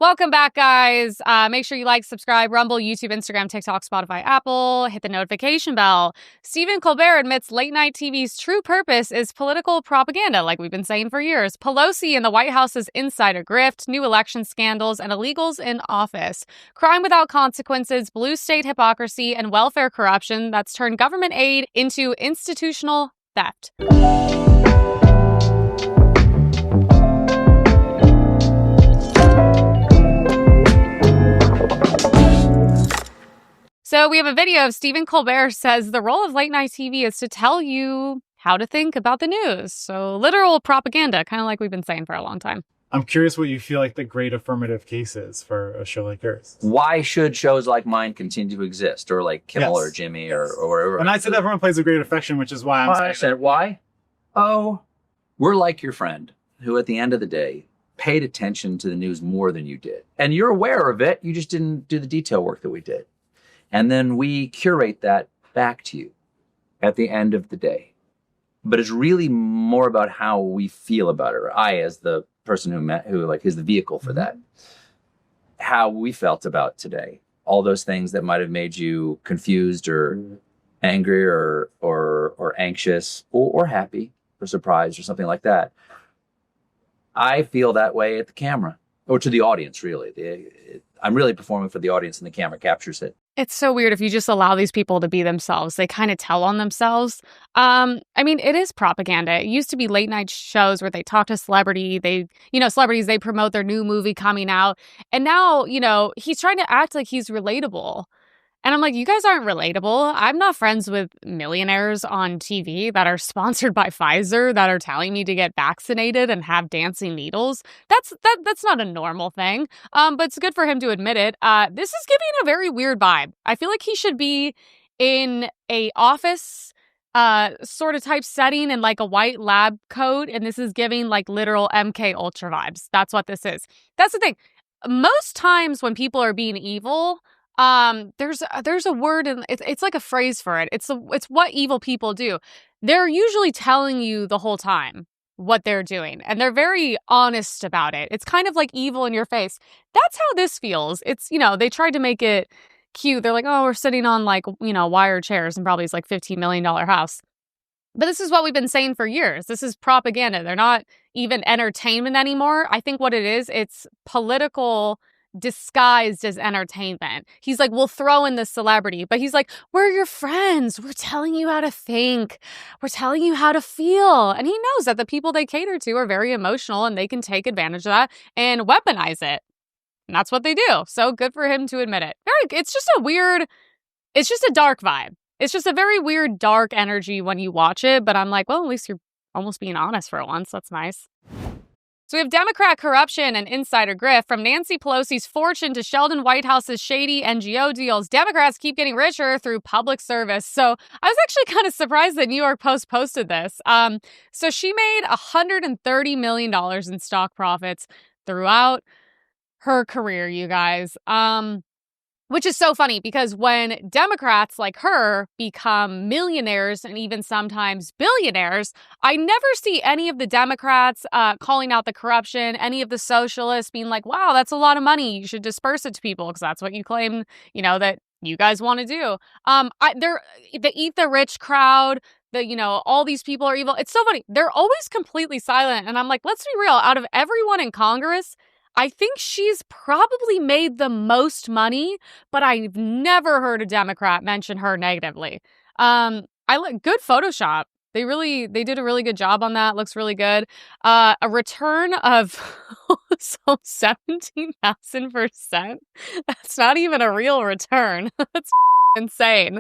Welcome back, guys. Make sure you like, subscribe, Rumble, YouTube, Instagram, TikTok, Spotify, Apple. Hit the notification bell. Stephen Colbert admits late-night TV's true purpose is political propaganda, like we've been saying for years. Pelosi and the White House's insider grift, new election scandals, and illegals in office. Crime without consequences, blue state hypocrisy, and welfare corruption that's turned government aid into institutional theft. So we have a video of Stephen Colbert says the role of late night TV is to tell you how to think about the news. So literal propaganda, kind of like we've been saying for a long time. I'm curious what you feel like the great affirmative case is for a show like yours. Why should shows like mine continue to exist, or like Kimmel or Jimmy or whatever? And I said everyone plays a great affection, which is why I'm saying I said, why? Oh, we're like your friend who at the end of the day paid attention to the news more than you did. And you're aware of it. You just didn't do the detail work that we did. And then we curate that back to you at the end of the day. But it's really more about how we feel about it, or I, as the person who is the vehicle for that, how we felt about today. All those things that might have made you confused or angry or anxious or happy or surprised or something like that. I feel that way at the camera, or to the audience, really. I'm really performing for the audience, and the camera captures it. It's so weird if you just allow these people to be themselves. They kind of tell on themselves. I mean, it is propaganda. It used to be late night shows where they talk to celebrities, they promote their new movie coming out. And now, he's trying to act like he's relatable. And I'm like, you guys aren't relatable. I'm not friends with millionaires on TV that are sponsored by Pfizer that are telling me to get vaccinated and have dancing needles. That's not a normal thing. But it's good for him to admit it. This is giving a very weird vibe. I feel like he should be in a office sort of type setting in like a white lab coat. And this is giving like literal MK Ultra vibes. That's what this is. That's the thing. Most times when people are being evil, there's a word, and it's like a phrase for it. It's what evil people do. They're usually telling you the whole time what they're doing, and they're very honest about it. It's kind of like evil in your face. That's how this feels. It's, they tried to make it cute. They're like, oh, we're sitting on like, wire chairs and probably it's like $15 million house. But this is what we've been saying for years. This is propaganda. They're not even entertainment anymore. I think what it is, it's political disguised as entertainment. He's like, we'll throw in the celebrity, but he's like, we're your friends. We're telling you how to think. We're telling you how to feel. And he knows that the people they cater to are very emotional and they can take advantage of that and weaponize it. And that's what they do. So good for him to admit it. It's just a dark vibe. It's just a very weird, dark energy when you watch it. But I'm like, well, at least you're almost being honest for once. That's nice. So we have Democrat corruption and insider grift, from Nancy Pelosi's fortune to Sheldon Whitehouse's shady NGO deals. Democrats keep getting richer through public service. So I was actually kind of surprised that New York Post posted this. So she made $130 million in stock profits throughout her career, you guys. Which is so funny because when Democrats like her become millionaires and even sometimes billionaires, I never see any of the Democrats calling out the corruption, any of the socialists being like, wow, that's a lot of money. You should disperse it to people because that's what you claim, that you guys want to do. The eat the rich crowd, all these people are evil. It's so funny. They're always completely silent. And I'm like, let's be real. Out of everyone in Congress, I think she's probably made the most money, but I've never heard a Democrat mention her negatively. Good Photoshop. They did a really good job on that. Looks really good. A return of 17,000%. That's not even a real return. That's insane.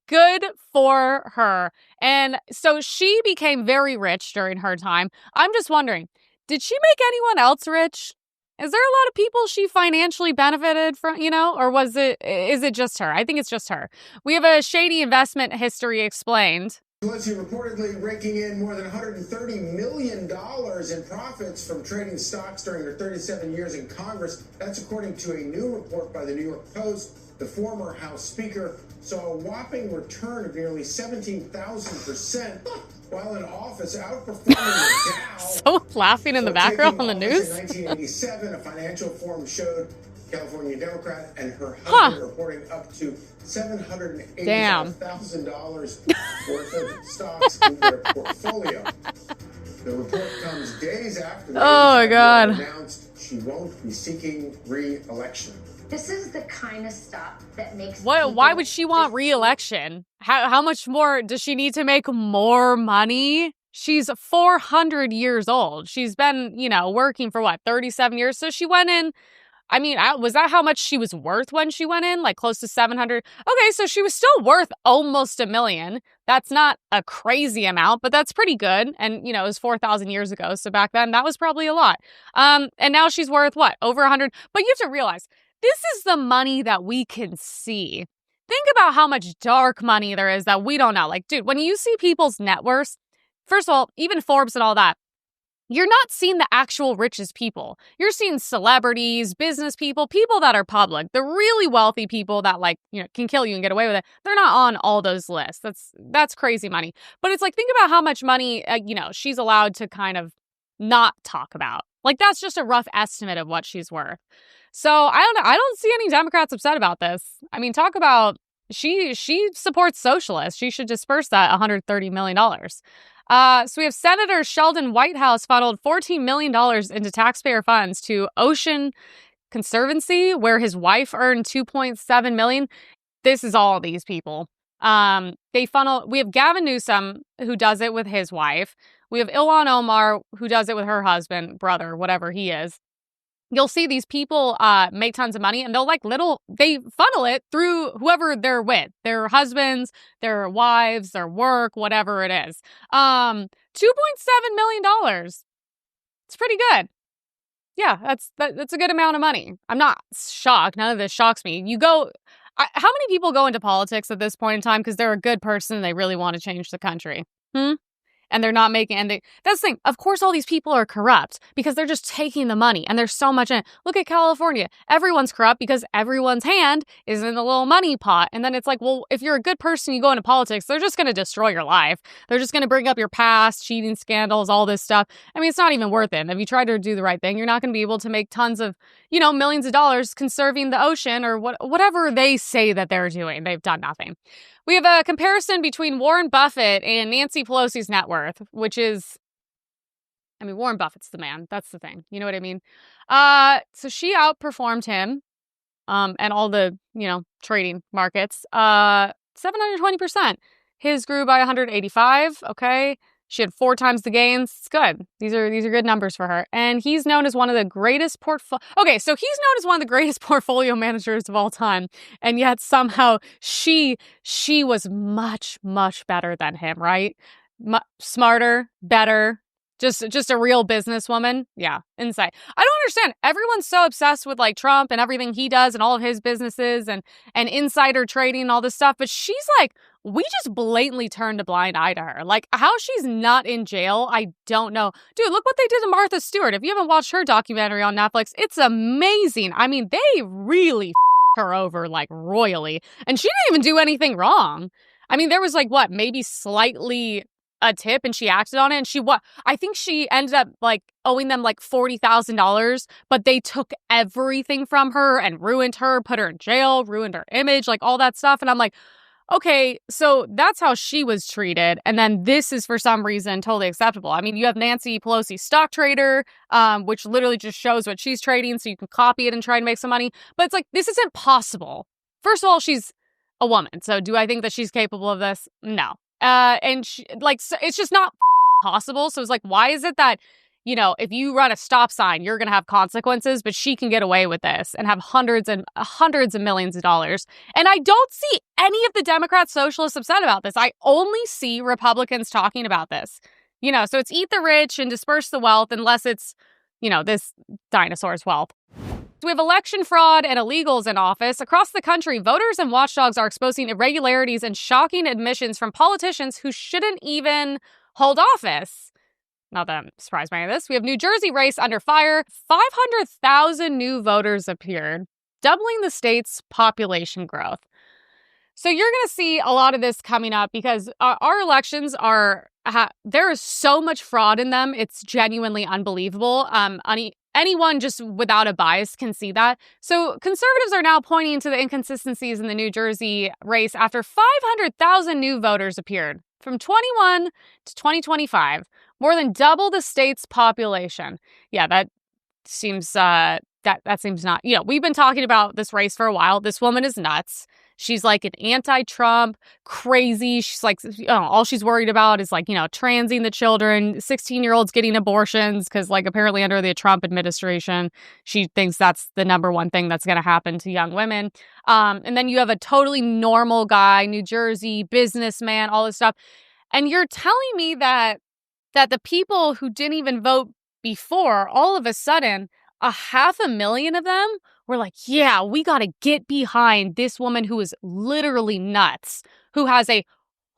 Good for her. And so she became very rich during her time. I'm just wondering, did she make anyone else rich? Is there a lot of people she financially benefited from, or is it just her? I think it's just her. We have a shady investment history explained. Pelosi reportedly raking in more than $130 million in profits from trading stocks during her 37 years in Congress. That's according to a new report by the New York Post. The former House Speaker saw a whopping return of nearly 17,000%. while in office, outperforming the Dow. So laughing in the background on the news. In 1987, a financial forum showed California Democrat and her husband reporting up to $785,000 worth of stocks in their portfolio. The report comes days after announced she won't be seeking re-election. This is the kind of stuff that makes Why would she want re-election? How much more does she need to make more money? She's 400 years old. She's been, working for 37 years. So she went in. I mean, was that how much she was worth when she went in? Like close to 700. Okay, so she was still worth almost $1 million. That's not a crazy amount, but that's pretty good. And, it was 4,000 years ago. So back then, that was probably a lot. And now she's worth over 100. But you have to realize, this is the money that we can see. Think about how much dark money there is that we don't know. Like, dude, when you see people's net worths, first of all, even Forbes and all that, you're not seeing the actual richest people. You're seeing celebrities, business people, people that are public. The really wealthy people that can kill you and get away with it. They're not on all those lists. That's crazy money. But it's like, think about how much money, she's allowed to kind of not talk about. Like, that's just a rough estimate of what she's worth. So I don't know. I don't see any Democrats upset about this. I mean, talk about she supports socialists. She should disperse that $130 million. So we have Senator Sheldon Whitehouse funneled $14 million into taxpayer funds to Ocean Conservancy, where his wife earned $2.7 million. This is all these people. We have Gavin Newsom, who does it with his wife. We have Ilhan Omar, who does it with her husband, brother, whatever he is. You'll see these people make tons of money, and they funnel it through whoever they're with, their husbands, their wives, their work, whatever it is. $2.7 million. It's pretty good. Yeah, that's a good amount of money. I'm not shocked. None of this shocks me. How many people go into politics at this point in time because they're a good person and they really want to change the country? And they're not making, that's the thing. Of course, all these people are corrupt because they're just taking the money and there's so much in it. Look at California. Everyone's corrupt because everyone's hand is in the little money pot. And then it's like, well, if you're a good person, you go into politics, they're just going to destroy your life. They're just going to bring up your past, cheating scandals, all this stuff. I mean, it's not even worth it. If you try to do the right thing, you're not going to be able to make tons of, millions of dollars conserving the ocean or whatever they say that they're doing. They've done nothing. We have a comparison between Warren Buffett and Nancy Pelosi's net worth, which is, Warren Buffett's the man. That's the thing. You know what I mean? So she outperformed him and all the, trading markets, 720%. His grew by 185. Okay. She had 4 times the gains. It's good. These are good numbers for her. And he's known as one of the greatest portfolio managers of all time. And yet somehow she was much, much better than him, right? Smarter, better, just a real businesswoman. Yeah, insight. I don't understand. Everyone's so obsessed with Trump and everything he does and all of his businesses and insider trading and all this stuff. But she's like, we just blatantly turned a blind eye to her. How she's not in jail, I don't know. Dude, look what they did to Martha Stewart. If you haven't watched her documentary on Netflix, it's amazing. I mean, they really her over royally. And she didn't even do anything wrong. I mean, there was maybe slightly a tip and she acted on it. And I think she ended up owing them $40,000, but they took everything from her and ruined her, put her in jail, ruined her image, all that stuff. And I'm like, okay, so that's how she was treated. And then this is for some reason totally acceptable. I mean, you have Nancy Pelosi, stock trader, which literally just shows what she's trading so you can copy it and try to make some money. But it's this isn't possible. First of all, she's a woman. So do I think that she's capable of this? No. And she, so it's just not possible. So it's why is it that, if you run a stop sign, you're going to have consequences, but she can get away with this and have hundreds of millions of dollars. And I don't see any of the Democrat socialists upset about this. I only see Republicans talking about this, so it's eat the rich and disperse the wealth unless it's, this dinosaur's wealth. So we have election fraud and illegals in office. Across the country, voters and watchdogs are exposing irregularities and shocking admissions from politicians who shouldn't even hold office. Not that I'm surprised by any of this. We have New Jersey race under fire. 500,000 new voters appeared, doubling the state's population growth. So you're going to see a lot of this coming up because our elections are there is so much fraud in them. It's genuinely unbelievable. Anyone just without a bias can see that. So conservatives are now pointing to the inconsistencies in the New Jersey race after 500,000 new voters appeared from 21 to 2025, more than double the state's population. Yeah, that seems that seems not. We've been talking about this race for a while. This woman is nuts. She's like an anti-Trump, crazy. She's like, all she's worried about is like, transing the children, 16-year-olds getting abortions, because like apparently under the Trump administration, she thinks that's the number one thing that's going to happen to young women. And then you have a totally normal guy, New Jersey, businessman, all this stuff. And you're telling me that the people who didn't even vote before, all of a sudden, 500,000 of them were like, yeah, we got to get behind this woman who is literally nuts, who has a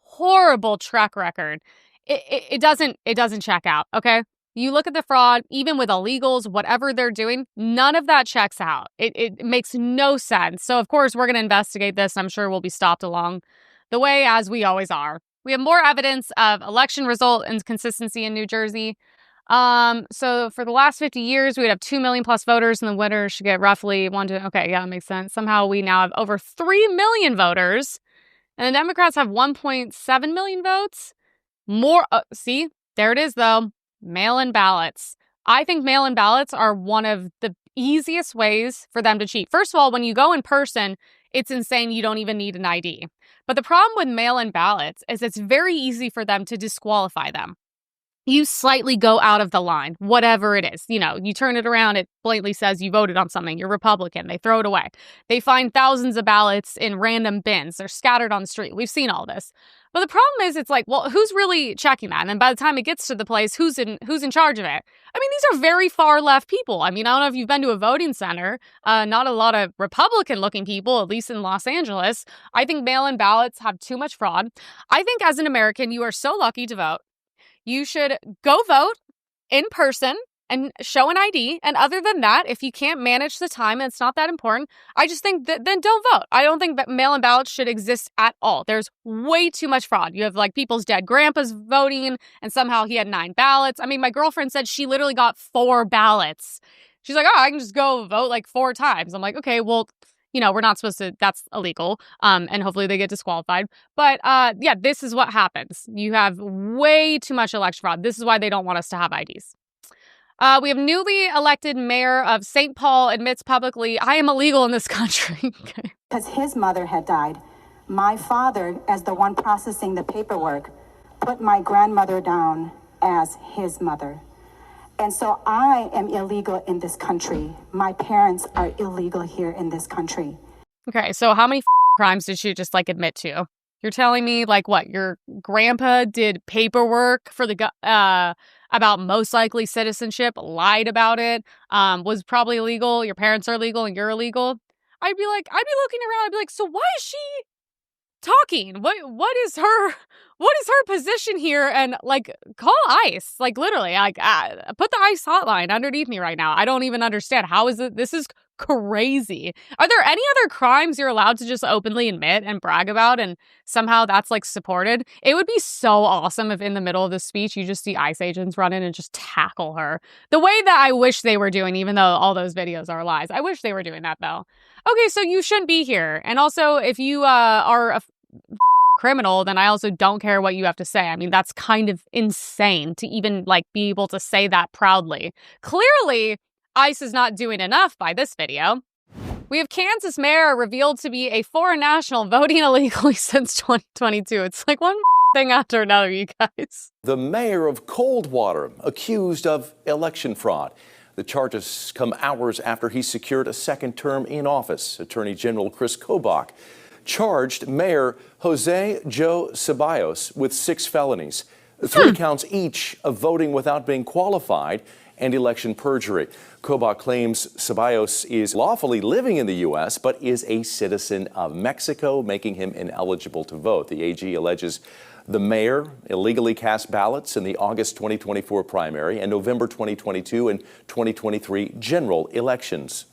horrible track record. It doesn't check out, okay? You look at the fraud, even with illegals, whatever they're doing, none of that checks out. It makes no sense. So, of course, we're going to investigate this. I'm sure we'll be stopped along the way, as we always are. We have more evidence of election result inconsistency in New Jersey. So for the last 50 years, we would have 2 million plus voters, and the winner should get roughly okay, yeah, that makes sense. Somehow we now have over 3 million voters, and the Democrats have 1.7 million votes. More, see, there it is, though. Mail-in ballots. I think mail-in ballots are one of the easiest ways for them to cheat. First of all, when you go in person, it's insane. You don't even need an ID. But the problem with mail-in ballots is it's very easy for them to disqualify them. You slightly go out of the line, whatever it is. You turn it around, it blatantly says you voted on something. You're Republican. They throw it away. They find thousands of ballots in random bins. They're scattered on the street. We've seen all this. But the problem is, it's like, well, who's really checking that? And then by the time it gets to the place, who's in charge of it? I mean, these are very far left people. I mean, I don't know if you've been to a voting center. Not a lot of Republican-looking people, at least in Los Angeles. I think mail-in ballots have too much fraud. I think as an American, you are so lucky to vote. You should go vote in person and show an ID. And other than that, if you can't manage the time and it's not that important, I just think that then don't vote. I don't think that mail-in ballots should exist at all. There's way too much fraud. You have like people's dead grandpas voting, and somehow he had 9 ballots. I mean, my girlfriend said she literally got 4 ballots. She's like, I can just go vote like 4 times. I'm like, okay, well, we're not supposed to, that's illegal. And hopefully they get disqualified. But yeah, this is what happens. You have way too much election fraud. This is why they don't want us to have IDs. We have newly elected mayor of St. Paul admits publicly, I am illegal in this country. Okay. Because his mother had died. My father, as the one processing the paperwork, put my grandmother down as his mother. And so I am illegal in this country. My parents are illegal here in this country. Okay, so how many crimes did she just admit to? You're telling me what? Your grandpa did paperwork for the about most likely citizenship, lied about it, was probably illegal. Your parents are illegal and you're illegal. I'd be looking around. I'd be like, so why is she talking? What is her position here? And call ICE, literally, put the ICE hotline underneath me right now. I don't even understand. How is it? This is crazy. Are there any other crimes you're allowed to just openly admit and brag about, and somehow that's supported? It would be so awesome if in the middle of this speech you just see ICE agents run in and just tackle her the way that I wish they were doing, even though all those videos are lies. I wish they were doing that though. Okay, so you shouldn't be here. And also, if you are a criminal, then I also don't care what you have to say. I mean, that's kind of insane to even be able to say that proudly. Clearly, ICE is not doing enough by this video. We have Kansas mayor revealed to be a foreign national voting illegally since 2022. It's one thing after another, you guys. The mayor of Coldwater accused of election fraud. The charges come hours after he secured a second term in office. Attorney General Chris Kobach charged Mayor Jose Joe Ceballos with 6 felonies, 3 counts each of voting without being qualified and election perjury. Kobach claims Ceballos is lawfully living in the U.S. but is a citizen of Mexico, making him ineligible to vote. The AG alleges the mayor illegally cast ballots in the August 2024 primary and November 2022 and 2023 general elections.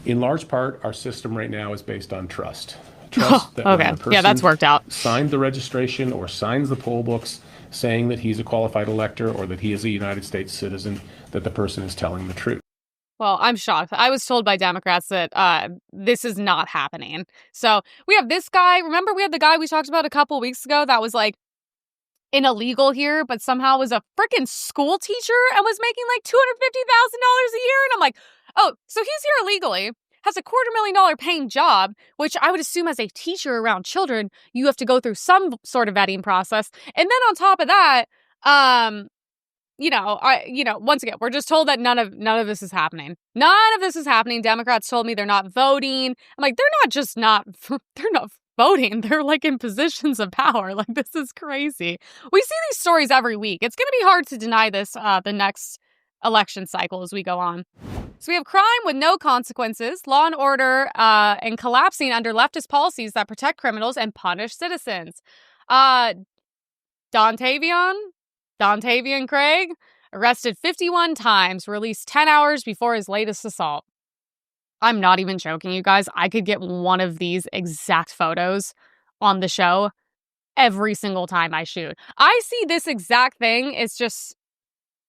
In large part, our system right now is based on trust. Trust that okay. when the person Yeah, that's worked out. signed the registration or signs the poll books, saying that he's a qualified elector or that he is a United States citizen, that the person is telling the truth. Well, I'm shocked. I was told by Democrats that this is not happening. So we have this guy. Remember, we had the guy we talked about a couple weeks ago that was like illegal here, but somehow was a freaking school teacher and was making like $250,000 a year. And I'm like, oh, so he's here illegally, has a $250,000 paying job, which I would assume as a teacher around children, you have to go through some sort of vetting process. And then on top of that, once again, we're just told that none of this is happening. None of this is happening. Democrats told me they're not voting. I'm like, they're not voting. They're like in positions of power. Like, this is crazy. We see these stories every week. It's going to be hard to deny this the next election cycle as we go on. So we have crime with no consequences, law and order, and collapsing under leftist policies that protect criminals and punish citizens. Dontavian Craig, arrested 51 times, released 10 hours before his latest assault. I'm not even joking, you guys. I could get one of these exact photos on the show every single time I shoot. I see this exact thing. It's just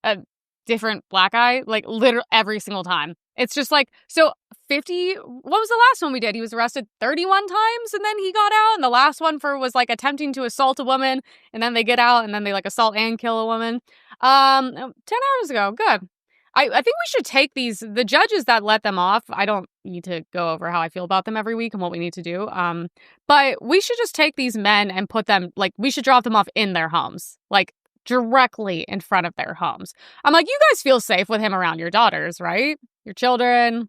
a different black guy, like literally every single time. It's just like, so 50, what was the last one we did? He was arrested 31 times and then he got out. And the last one was like attempting to assault a woman. And then they get out and then they like assault and kill a woman. 10 hours ago. Good. I think we should take the judges that let them off. I don't need to go over how I feel about them every week and what we need to do. But we should just take these men and put them, like, we should drop them off in their homes, like directly in front of their homes. I'm like, you guys feel safe with him around your daughters, right? Your children,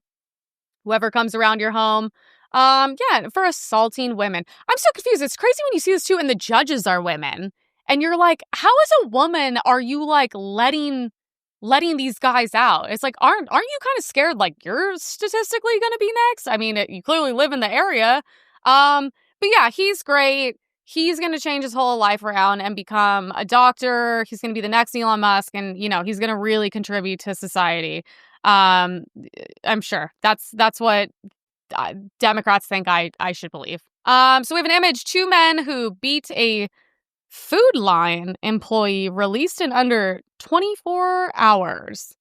whoever comes around your home. Yeah, for assaulting women. I'm so confused. It's crazy when you see this too, and the judges are women. And you're like, how as a woman are you like letting these guys out? It's like, aren't you kind of scared like you're statistically going to be next? I mean, you clearly live in the area. But yeah, he's great. He's going to change his whole life around and become a doctor. He's going to be the next Elon Musk, and he's going to really contribute to society. I'm sure that's what Democrats think I should believe. So we have an image: 2 men who beat a Food Line employee released in under 24 hours.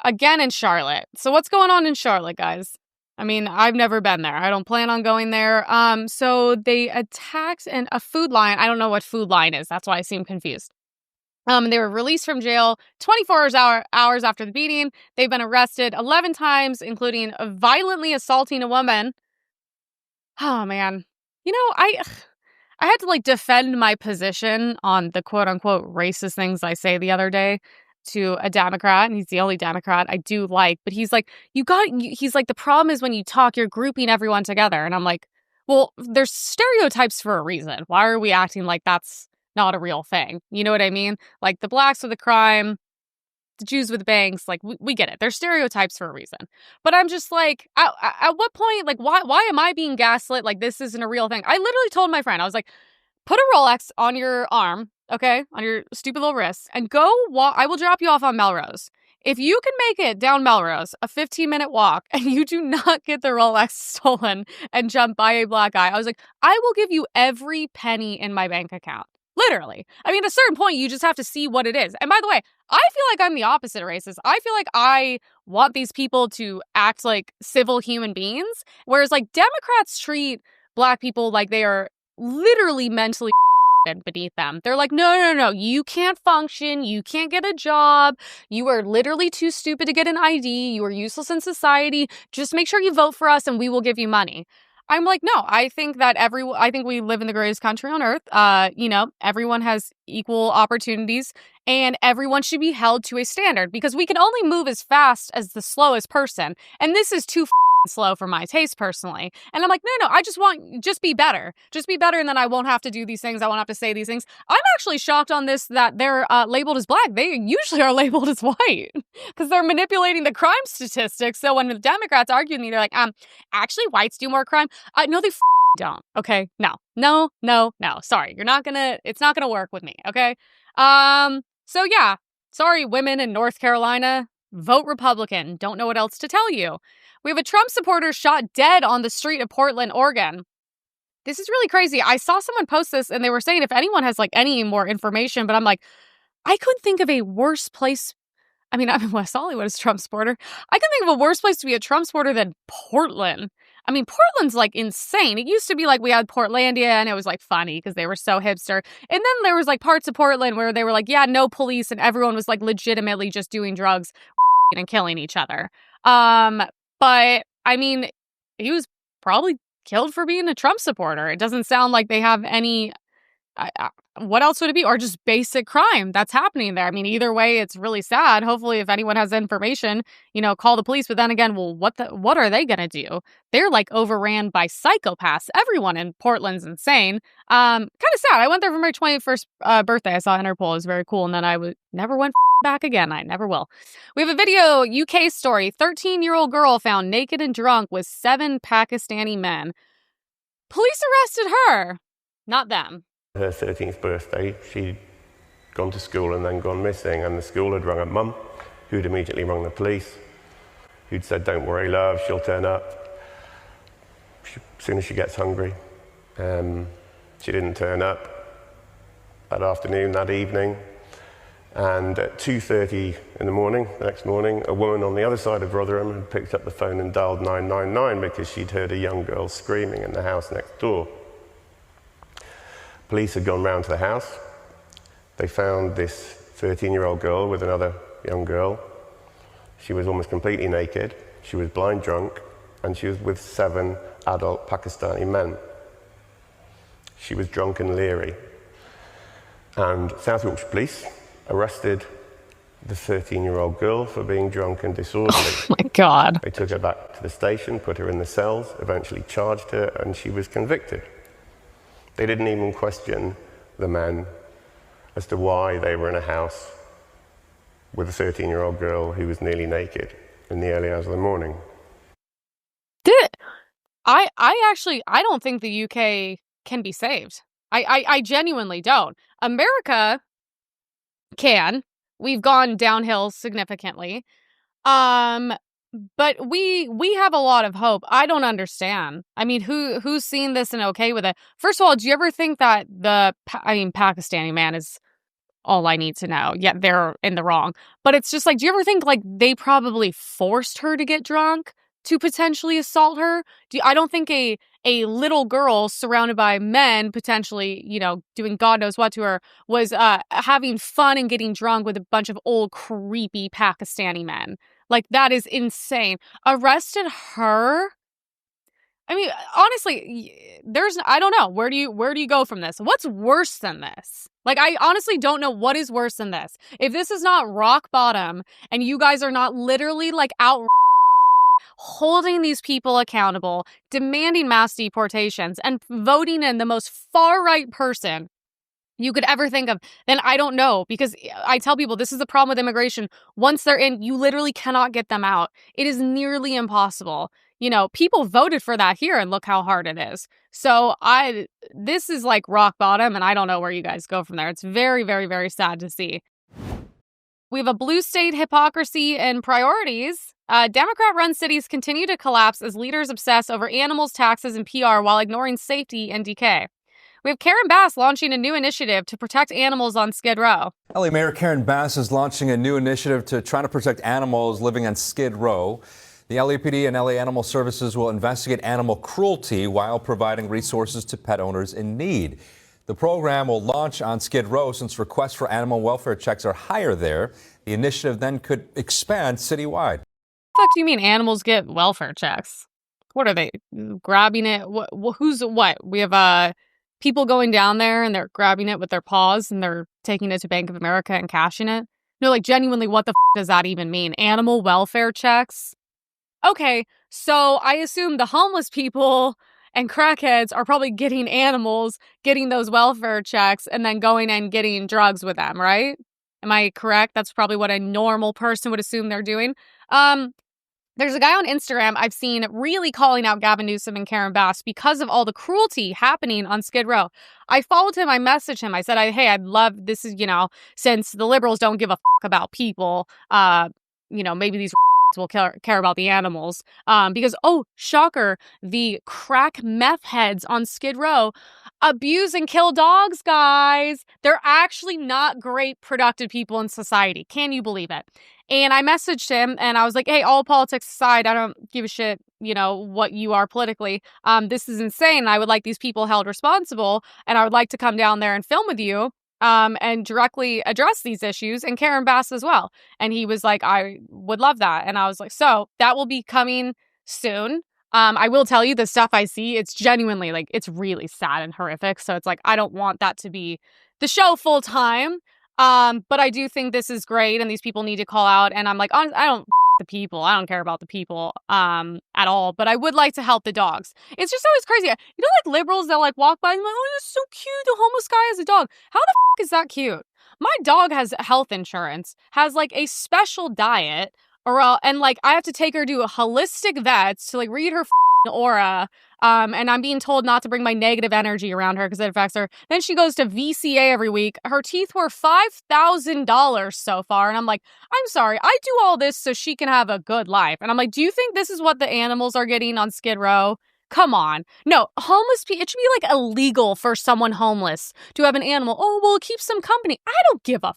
Again in Charlotte. So what's going on in Charlotte, guys? I mean, I've never been there. I don't plan on going there. So they attacked a Food Line. I don't know what Food Line is. That's why I seem confused. They were released from jail 24 hours after the beating. They've been arrested 11 times, including violently assaulting a woman. Oh, man. I had to like defend my position on the quote unquote racist things I say the other day to a Democrat, and he's the only Democrat I do like, but he's like, he's like, the problem is when you talk, you're grouping everyone together. And I'm like, well, there's stereotypes for a reason. Why are we acting like that's not a real thing? You know what I mean? Like the blacks with the crime, the Jews with banks, like we get it. There's stereotypes for a reason. But I'm just like, at what point, like, why am I being gaslit? Like, this isn't a real thing. I literally told my friend, I was like, put a Rolex on your arm, okay, on your stupid little wrist, and go walk. I will drop you off on Melrose. If you can make it down Melrose, a 15-minute walk, and you do not get the Rolex stolen and jump by a black guy, I was like, I will give you every penny in my bank account. Literally. I mean, at a certain point, you just have to see what it is. And by the way, I feel like I'm the opposite racist. I feel like I want these people to act like civil human beings, whereas like Democrats treat black people like they are literally mentally beneath them. They're like, no, you can't function. You can't get a job. You are literally too stupid to get an ID. You are useless in society. Just make sure you vote for us and we will give you money. I'm like, no, I think we live in the greatest country on earth. Everyone has equal opportunities and everyone should be held to a standard because we can only move as fast as the slowest person. And this is too slow for my taste personally. And I'm like, no, I just be better. Just be better. And then I won't have to do these things. I won't have to say these things. I'm actually shocked on this that they're labeled as black. They usually are labeled as white because they're manipulating the crime statistics. So when the Democrats argue with me, they're like, actually whites do more crime. No, they don't. Okay. No. Sorry. It's not gonna work with me. Okay. So yeah, sorry, women in North Carolina, vote Republican. Don't know what else to tell you. We have a Trump supporter shot dead on the street of Portland, Oregon. This is really crazy. I saw someone post this and they were saying if anyone has like any more information, but I'm like, I couldn't think of a worse place. I mean, I'm in West Hollywood as a Trump supporter. I can think of a worse place to be a Trump supporter than Portland. I mean, Portland's like insane. It used to be like we had Portlandia and it was like funny because they were so hipster. And then there was like parts of Portland where they were like, yeah, no police. And everyone was like legitimately just doing drugs and killing each other. But I mean, he was probably killed for being a Trump supporter. It doesn't sound like they have any. What else would it be? Or just basic crime that's happening there. I mean, either way, it's really sad. Hopefully, if anyone has information, call the police. But then again, well, what are they going to do? They're like overran by psychopaths. Everyone in Portland's insane. Kind of sad. I went there for my 21st birthday. I saw Interpol. It was very cool. And then I never went back again. I never will. We have a video, UK story. 13-year-old girl found naked and drunk with 7 Pakistani men. Police arrested her, not them. Her 13th birthday, she'd gone to school and then gone missing, and the school had rung her mum, who'd immediately rung the police, who'd said, don't worry, love, she'll turn up as soon as she gets hungry. She didn't turn up that afternoon, that evening, and at 2:30 in the morning, the next morning, a woman on the other side of Rotherham had picked up the phone and dialed 999 because she'd heard a young girl screaming in the house next door. Police had gone round to the house. They found this 13-year-old girl with another young girl. She was almost completely naked. She was blind drunk, and she was with 7 adult Pakistani men. She was drunk and leery. And South Yorkshire Police arrested the 13-year-old girl for being drunk and disorderly. Oh my God. They took her back to the station, put her in the cells, eventually charged her, and she was convicted. They didn't even question the men as to why they were in a house with a 13-year-old girl who was nearly naked in the early hours of the morning. I don't think the UK can be saved. I genuinely don't. America can. We've gone downhill significantly. But we have a lot of hope. I don't understand. I mean, who's seen this and okay with it? First of all, do you ever think that Pakistani man is all I need to know? Yeah, they're in the wrong. But it's just like, do you ever think like they probably forced her to get drunk to potentially assault her? I don't think a little girl surrounded by men potentially, doing God knows what to her was having fun and getting drunk with a bunch of old creepy Pakistani men. Like, that is insane. Arrested her? I mean, honestly, I don't know. Where do you go from this? What's worse than this? Like, I honestly don't know what is worse than this. If this is not rock bottom and you guys are not literally like out holding these people accountable, demanding mass deportations, and voting in the most far-right person you could ever think of, then I don't know. Because I tell people this is the problem with immigration. Once they're in, you literally cannot get them out. It is nearly impossible. People voted for that here, and look how hard it is. So this is like rock bottom, and I don't know where you guys go from there. It's very, very, very sad to see. We have a blue state hypocrisy and priorities. Democrat-run cities continue to collapse as leaders obsess over animals, taxes, and PR while ignoring safety and decay. We have Karen Bass launching a new initiative to protect animals on Skid Row. LA Mayor Karen Bass is launching a new initiative to try to protect animals living on Skid Row. The LAPD and LA Animal Services will investigate animal cruelty while providing resources to pet owners in need. The program will launch on Skid Row since requests for animal welfare checks are higher there. The initiative then could expand citywide. What the fuck do you mean animals get welfare checks? What are they, grabbing it? Who's what? We have people going down there and they're grabbing it with their paws and they're taking it to Bank of America and cashing it. No, like genuinely, what the does that even mean? Animal welfare checks? Okay, so I assume the homeless people and crackheads are probably getting animals, getting those welfare checks, and then going and getting drugs with them, right? Am I correct? That's probably what a normal person would assume they're doing. There's a guy on Instagram I've seen really calling out Gavin Newsom and Karen Bass because of all the cruelty happening on Skid Row. I followed him. I messaged him. I said, hey, I'd love this is, since the liberals don't give a fuck about people, maybe these will care about the animals. Because, oh, shocker, the crack meth heads on Skid Row abuse and kill dogs, guys. They're actually not great, productive people in society. Can you believe it? And I messaged him and I was like, hey, all politics aside, I don't give a shit, what you are politically. This is insane. I would like these people held responsible, and I would like to come down there and film with you and directly address these issues, and Karen Bass as well. And he was like, I would love that. And I was like, so that will be coming soon. I will tell you, the stuff I see, it's genuinely it's really sad and horrific. So it's like, I don't want that to be the show full time. But I do think this is great and these people need to call out. And I'm like, I don't the people. I don't care about the people at all. But I would like to help the dogs. It's just always crazy. Liberals that walk by and oh, that's so cute. The homeless guy has a dog. How the is that cute? My dog has health insurance, has a special diet, and I have to take her to a holistic vets to read her aura. And I'm being told not to bring my negative energy around her because it affects her. Then she goes to VCA every week. Her teeth were $5,000 so far. And I'm like, I'm sorry, I do all this so she can have a good life. And I'm like, do you think this is what the animals are getting on Skid Row? Come on. No, homeless people, it should be illegal for someone homeless to have an animal. Oh, well, it keeps them company. I don't give a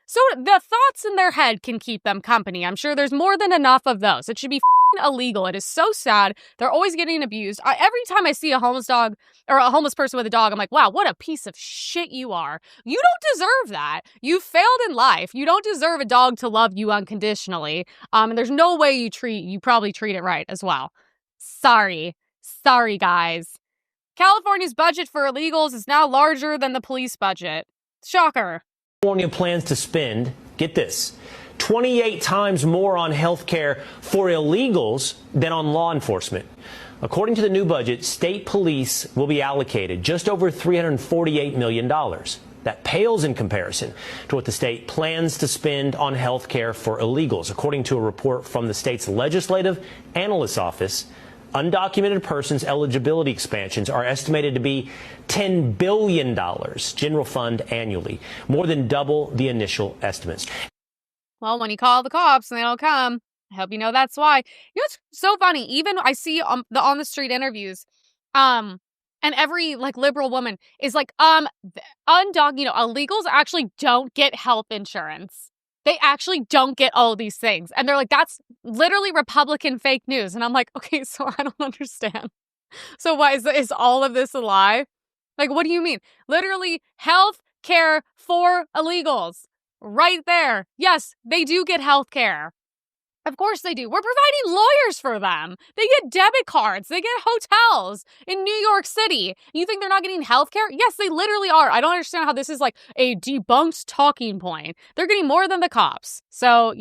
So the thoughts in their head can keep them company. I'm sure there's more than enough of those. It should be illegal. It is so sad. They're always getting abused. Every time I see a homeless dog or a homeless person with a dog, I'm like, wow, what a piece of shit you are. You don't deserve that. You failed in life. You don't deserve a dog to love you unconditionally. And there's no way you probably treat it right as well. Sorry, guys. California's budget for illegals is now larger than the police budget. Shocker. California plans to spend, get this, 28 times more on health care for illegals than on law enforcement. According to the new budget, state police will be allocated just over $348 million. That pales in comparison to what the state plans to spend on health care for illegals. According to a report from the state's Legislative Analyst's Office, undocumented persons eligibility expansions are estimated to be $10 billion general fund annually, more than double the initial estimates. Well, when you call the cops and they don't come, I hope you know that's why. It's so funny. Even I see on the street interviews, and every liberal woman is illegals actually don't get health insurance. They actually don't get all these things. And they're like, that's literally Republican fake news. And I'm like, okay, so I don't understand. So why is all of this a lie? What do you mean? Literally health care for illegals. Right there. Yes, they do get health care. Of course they do. We're providing lawyers for them. They get debit cards. They get hotels in New York City. You think they're not getting health care? Yes, they literally are. I don't understand how this is a debunked talking point. They're getting more than the cops. So,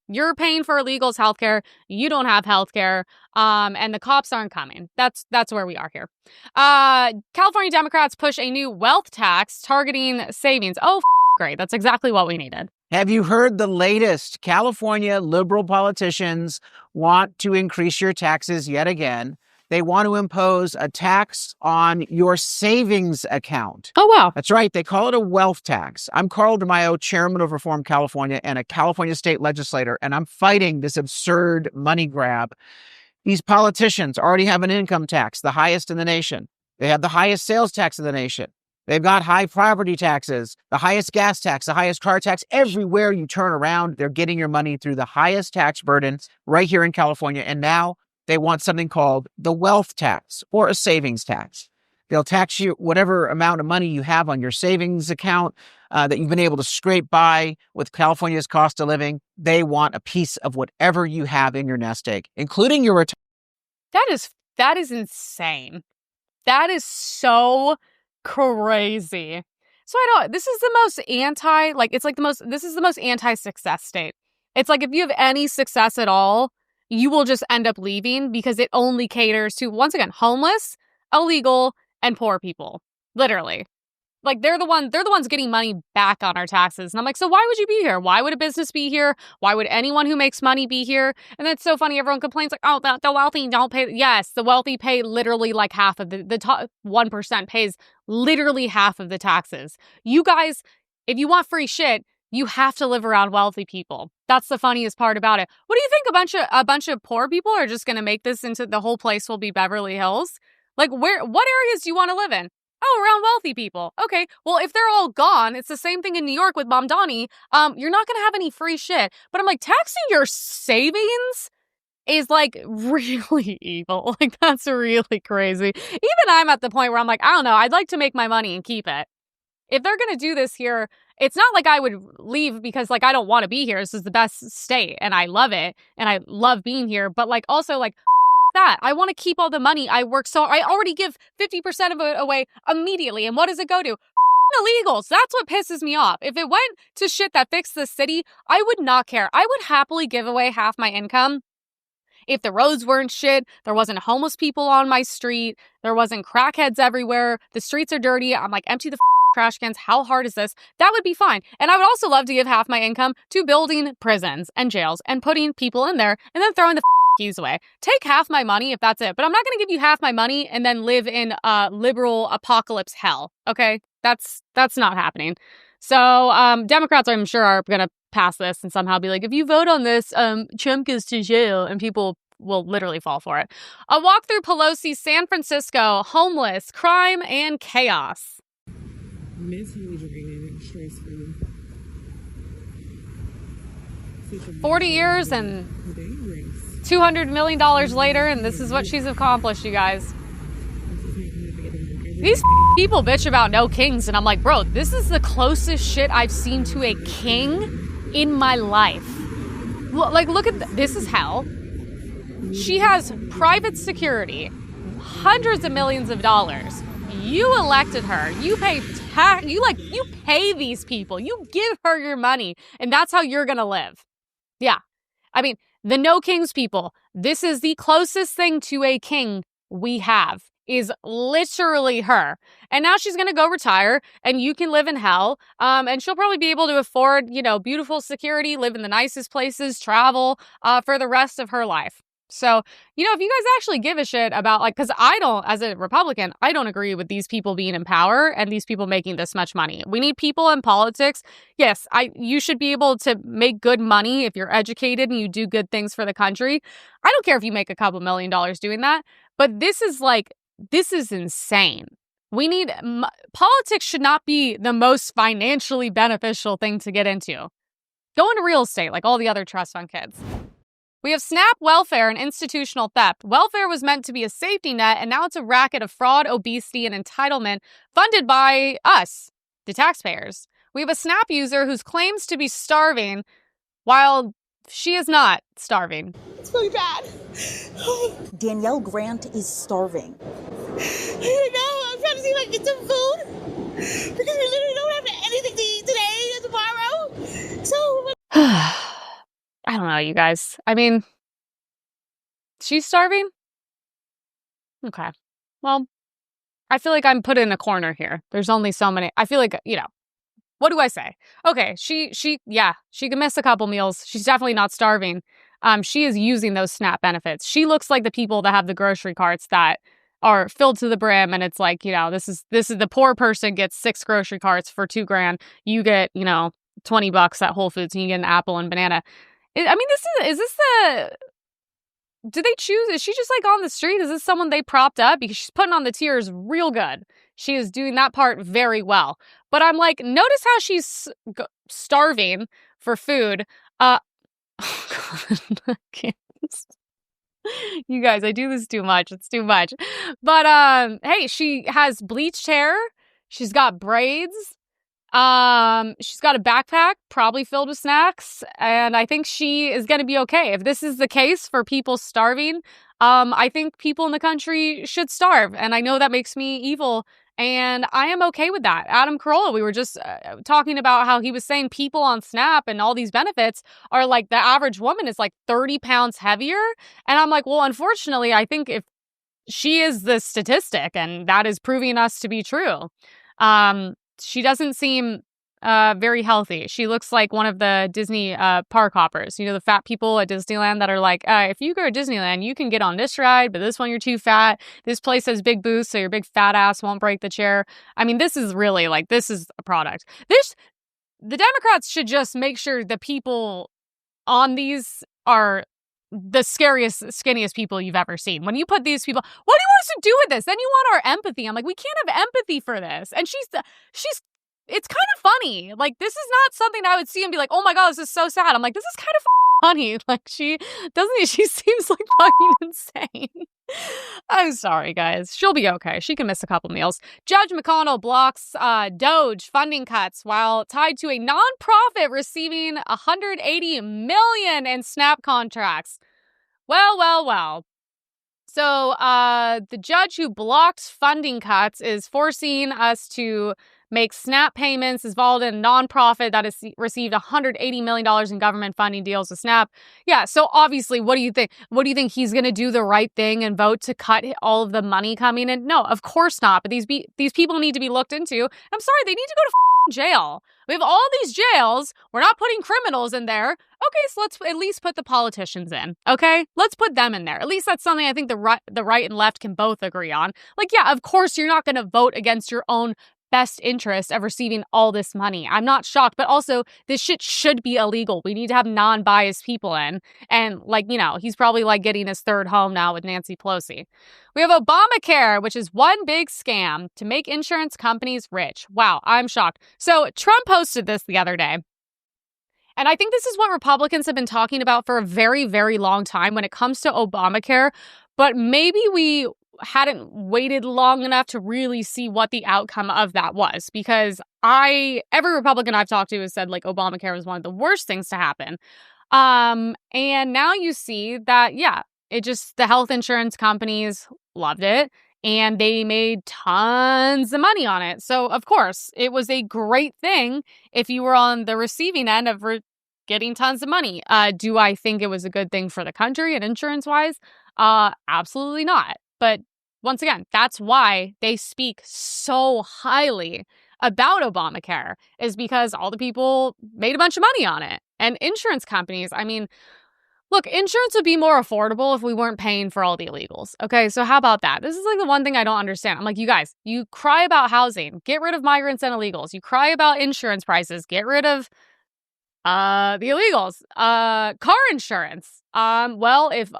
you're paying for illegals health care. You don't have health care. And the cops aren't coming. That's where we are here. California Democrats push a new wealth tax targeting savings. Oh, great. That's exactly what we needed. Have you heard the latest? California liberal politicians want to increase your taxes yet again. They want to impose a tax on your savings account. Oh, wow. That's right. They call it a wealth tax. I'm Carl DeMaio, chairman of Reform California and a California state legislator, and I'm fighting this absurd money grab. These politicians already have an income tax, the highest in the nation. They have the highest sales tax in the nation. They've got high property taxes, the highest gas tax, the highest car tax. Everywhere you turn around, they're getting your money through the highest tax burden right here in California. And now they want something called the wealth tax or a savings tax. They'll tax you whatever amount of money you have on your savings account that you've been able to scrape by with California's cost of living. They want a piece of whatever you have in your nest egg, including your retirement. That is insane. That is so crazy. So this is the most this is the most anti-success state. It's if you have any success at all, you will just end up leaving because it only caters to, once again, homeless, illegal, and poor people. Literally. They're the ones getting money back on our taxes. And I'm like, so why would you be here? Why would a business be here? Why would anyone who makes money be here? And that's so funny. Everyone complains the wealthy don't pay. Yes, the wealthy pay literally half of the top 1% pays literally half of the taxes. You guys, if you want free shit, You have to live around wealthy people. That's the funniest part about it. What do you think? A bunch of poor people are just going to make this into the whole place will be Beverly Hills? Like, what areas do you want to live in? Oh, around wealthy people. Okay, well, if they're all gone, it's the same thing in New York with Mamdani. You're not going to have any free shit. But I'm like, taxing your savings is like really evil. Like, that's really crazy. Even I'm at the point where I'm like, I don't know, I'd like to make my money and keep it. If they're going to do this here, it's not like I would leave because like I don't want to be here. This is the best state and I love it and I love being here. But like also like that. I want to keep all the money I work so I already give 50% of it away immediately. And what does it go to? Illegals. That's what pisses me off. If it went to shit that fixed the city, I would not care. I would happily give away half my income. If the roads weren't shit, there wasn't homeless people on my street, there wasn't crackheads everywhere, the streets are dirty, I'm like, empty the trash cans, how hard is this? That would be fine. And I would also love to give half my income to building prisons and jails and putting people in there and then throwing the keys away. Take half my money if that's it. But I'm not going to give you half my money and then live in liberal apocalypse hell. Okay? That's not happening. So Democrats, I'm sure, are going to pass this and somehow be like, if you vote on this, Trump goes to jail, and people will literally fall for it. A walk through Pelosi's San Francisco, homeless, crime, and chaos. Mentally draining and stressful. 40 years and $200 million later, and this is what she's accomplished, you guys. These people bitch about no kings, and I'm like, bro, this is the closest shit I've seen to a king in my life. Like, look at this is hell. She has private security, hundreds of millions of dollars. You elected her. You pay tax. You pay these people. You give her your money, and that's how you're gonna live. Yeah, I mean, the no kings people. This is the closest thing to a king we have. Is literally her. And now she's going to go retire and you can live in hell. And she'll probably be able to afford, beautiful security, live in the nicest places, travel for the rest of her life. So, if you guys actually give a shit about because I don't, as a Republican, I don't agree with these people being in power and these people making this much money. We need people in politics. Yes, you should be able to make good money if you're educated and you do good things for the country. I don't care if you make a couple $1 million doing that, but this is insane. We need politics should not be the most financially beneficial thing to get into. Go into real estate like all the other trust fund kids. We have SNAP, welfare, and institutional theft. Welfare was meant to be a safety net, and now it's a racket of fraud, obesity, and entitlement funded by us, the taxpayers. We have a SNAP user who claims to be starving while she is not starving. It's really bad. Danielle Grant is starving. I know. I'm trying to see if I can get some food because we literally don't have anything to eat today and tomorrow. So I don't know, you guys. I mean, she's starving? Okay. Well, I feel like I'm put in a corner here. There's only so many. I feel like, what do I say? Okay, she can miss a couple meals. She's definitely not starving. She is using those SNAP benefits. She looks like the people that have the grocery carts that are filled to the brim, and it's like, this is the poor person gets 6 grocery carts for $2,000. You get, $20 at Whole Foods, and you get an apple and banana. Do they choose? Is she just on the street? Is this someone they propped up? Because she's putting on the tears real good. She is doing that part very well. But I'm like, notice how she's starving for food. Oh God, I can't. You guys, I do this too much. It's too much. But hey, she has bleached hair. She's got braids. She's got a backpack probably filled with snacks, and I think she is going to be okay. If this is the case for people starving, I think people in the country should starve, and I know that makes me evil, and I am okay with that. Adam Carolla, we were just talking about how he was saying people on SNAP and all these benefits are like the average woman is like 30 pounds heavier, and I'm like, well, unfortunately, I think if she is the statistic, and that is proving us to be true. She doesn't seem very healthy. She looks like one of the Disney park hoppers. The fat people at Disneyland that are like, if you go to Disneyland, you can get on this ride, but this one you're too fat. This place has big booths, so your big fat ass won't break the chair. I mean, this is really this is a product. the Democrats should just make sure the people on these are the scariest, skinniest people you've ever seen. When you put these people, what do you want us to do with this? Then you want our empathy. I'm like, we can't have empathy for this. And it's kind of funny. Like, this is not something I would see and be like, oh my God, this is so sad. I'm like, this is kind of funny. Like, she seems like fucking insane. I'm sorry, guys. She'll be okay. She can miss a couple meals. Judge McConnell blocks Doge funding cuts while tied to a nonprofit receiving $180 million in SNAP contracts. Well. So the judge who blocked funding cuts is forcing us to make SNAP payments involved in a nonprofit that has received $180 million in government funding deals with SNAP. Yeah, so obviously, what do you think? What do you think? He's going to do the right thing and vote to cut all of the money coming in? No, of course not. But these people need to be looked into. I'm sorry, they need to go to jail. We have all these jails. We're not putting criminals in there. Okay, so let's at least put the politicians in. Okay, let's put them in there. At least that's something I think the right and left can both agree on. Like, yeah, of course you're not going to vote against your own best interest of receiving all this money. I'm not shocked, but also this shit should be illegal. We need to have non-biased people in. And he's probably like getting his third home now with Nancy Pelosi. We have Obamacare, which is one big scam to make insurance companies rich. Wow, I'm shocked. So Trump posted this the other day. And I think this is what Republicans have been talking about for a very, very long time when it comes to Obamacare. But maybe we hadn't waited long enough to really see what the outcome of that was, because every Republican I've talked to has said like Obamacare was one of the worst things to happen. And now you see that, yeah, the health insurance companies loved it and they made tons of money on it. So of course it was a great thing if you were on the receiving end of getting tons of money. Do I think it was a good thing for the country and insurance wise? Absolutely not. But once again, that's why they speak so highly about Obamacare, is because all the people made a bunch of money on it. And insurance companies, I mean, look, insurance would be more affordable if we weren't paying for all the illegals. Okay, so how about that? This is like the one thing I don't understand. I'm like, you guys, you cry about housing, get rid of migrants and illegals. You cry about insurance prices, get rid of the illegals. Car insurance. Well, if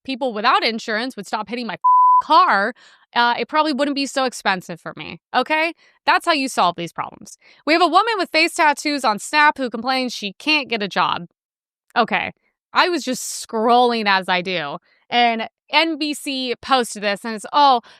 people without insurance would stop hitting my car, it probably wouldn't be so expensive for me. Okay? That's how you solve these problems. We have a woman with face tattoos on Snap who complains she can't get a job. Okay. I was just scrolling as I do, and NBC posted this, and it's,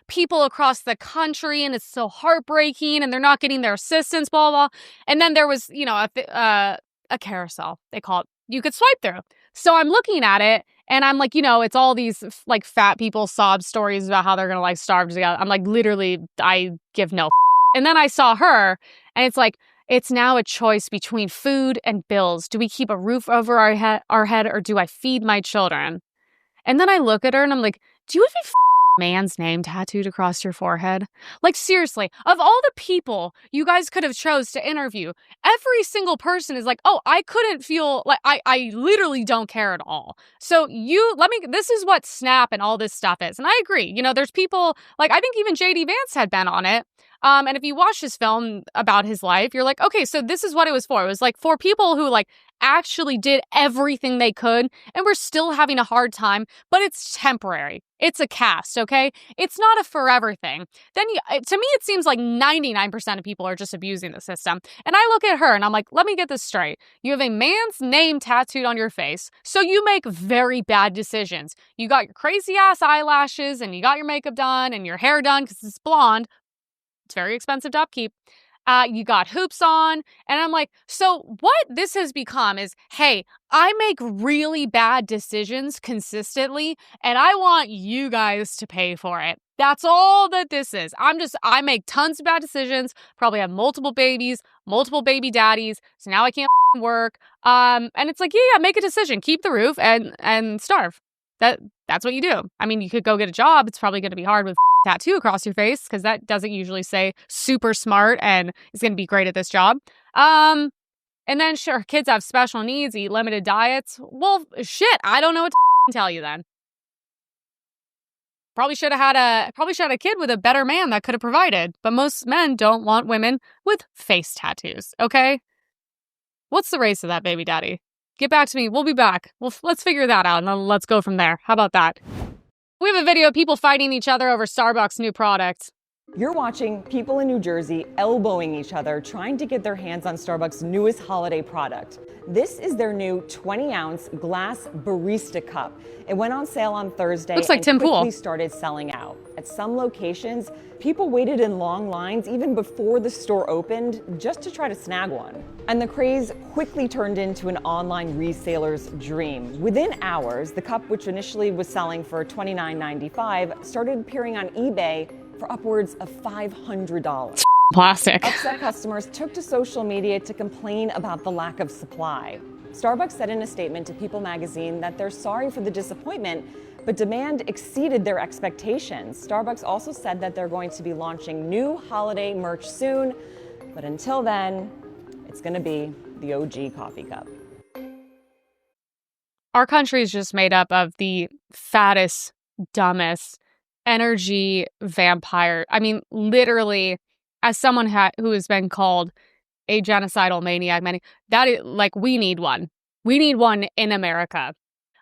people across the country, and it's so heartbreaking, and they're not getting their assistance, blah, blah. And then there was, a carousel, they call it, you could swipe through. So I'm looking at it, and I'm like, it's all these, like, fat people sob stories about how they're going to, like, starve together. I'm like, literally, I give no. And then I saw her, and it's like, it's now a choice between food and bills. Do we keep a roof over our head, or do I feed my children? And then I look at her and I'm like, do you have a man's name tattooed across your forehead? Like, seriously, of all the people you guys could have chose to interview, every single person is like, I couldn't feel like I literally don't care at all. So this is what Snap and all this stuff is. And I agree, there's people like, I think even JD Vance had been on it. And if you watch his film about his life, you're like, okay, so this is what it was for. It was like for people who like actually did everything they could and we're still having a hard time, but it's temporary. It's a cast, okay? It's not a forever thing. Then to me, it seems like 99% of people are just abusing the system. And I look at her and I'm like, let me get this straight. You have a man's name tattooed on your face, so you make very bad decisions. You got your crazy ass eyelashes and you got your makeup done and your hair done because it's blonde. It's very expensive to upkeep. You got hoops on. And I'm like, so what this has become is, hey, I make really bad decisions consistently, and I want you guys to pay for it. That's all that this is. I make tons of bad decisions, probably have multiple babies, multiple baby daddies, so now I can't work. And it's like, yeah, make a decision. Keep the roof and starve. That's what you do. I mean, you could go get a job. It's probably going to be hard with tattoo across your face because that doesn't usually say super smart and is going to be great at this job. And then sure, kids have special needs, eat limited diets. Well, shit, I don't know what to tell you then. Probably should have had a kid with a better man that could have provided. But most men don't want women with face tattoos, okay? What's the race of that baby daddy? Get back to me. We'll be back. Let's figure that out, and then let's go from there. How about that? We have a video of people fighting each other over Starbucks' new product. You're watching people in New Jersey elbowing each other, trying to get their hands on Starbucks' newest holiday product. This is their new 20-ounce glass barista cup. It went on sale on Thursday Looks like Tim Pool. Quickly started selling out. At some locations, people waited in long lines even before the store opened just to try to snag one. And the craze quickly turned into an online reseller's dream. Within hours, the cup, which initially was selling for $29.95, started appearing on eBay for upwards of $500. Plastic. Upset customers took to social media to complain about the lack of supply. Starbucks said in a statement to People magazine that they're sorry for the disappointment, but demand exceeded their expectations. Starbucks also said that they're going to be launching new holiday merch soon, but until then, it's going to be the OG coffee cup. Our country is just made up of the fattest, dumbest, energy vampire. I mean, literally, as someone who has been called a genocidal maniac, that is like, we need one. We need one in America.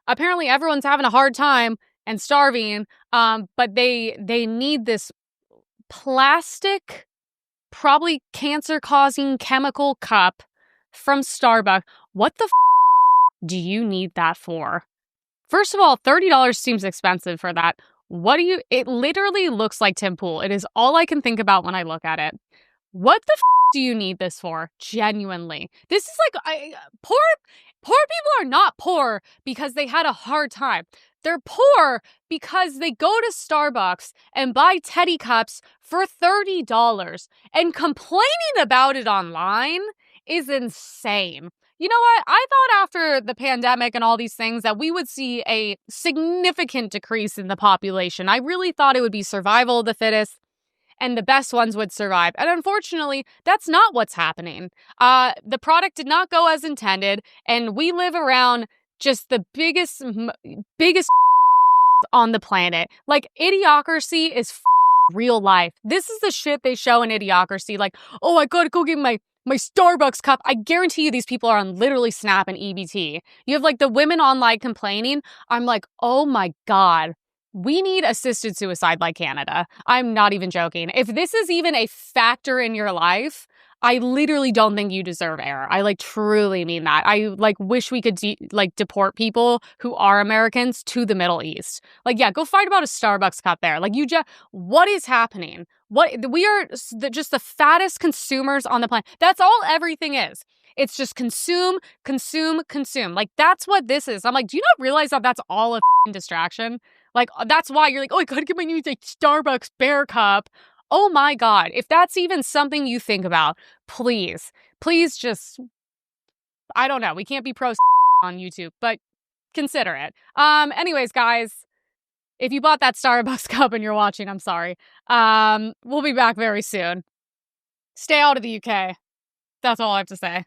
Apparently, everyone's having a hard time and starving, but they need this plastic, probably cancer-causing chemical cup from Starbucks. What the do you need that for? First of all, $30 seems expensive for that. It literally looks like Tim Pool. It is all I can think about when I look at it. What the do you need this for? Genuinely. This is like, poor people are not poor because they had a hard time. They're poor because they go to Starbucks and buy Teddy cups for $30, and complaining about it online is insane. You know what? I thought after the pandemic and all these things that we would see a significant decrease in the population. I really thought it would be survival of the fittest and the best ones would survive. And unfortunately, that's not what's happening. The product did not go as intended, and we live around just the biggest on the planet. Like, Idiocracy is real life. This is the shit they show in Idiocracy. Like, oh, I gotta go get my Starbucks cup. I guarantee you these people are on literally Snap and EBT. You have like the women online complaining. I'm like, oh my God, we need assisted suicide like Canada. I'm not even joking. If this is even a factor in your life, I literally don't think you deserve air. I like truly mean that. I like wish we could deport people who are Americans to the Middle East. Like, yeah, go fight about a Starbucks cup there. Like, what is happening? We are just the fattest consumers on the planet. That's all everything is. It's just consume. Like, that's what this is. I'm like, do you not realize that that's all a distraction? Like, that's why you're like, oh, I gotta get my new Starbucks bear cup. Oh my God, if that's even something you think about, please just, I don't know. We can't be pro on YouTube, but consider it. Anyways, guys, if you bought that Starbucks cup and you're watching, I'm sorry. We'll be back very soon. Stay out of the UK. That's all I have to say.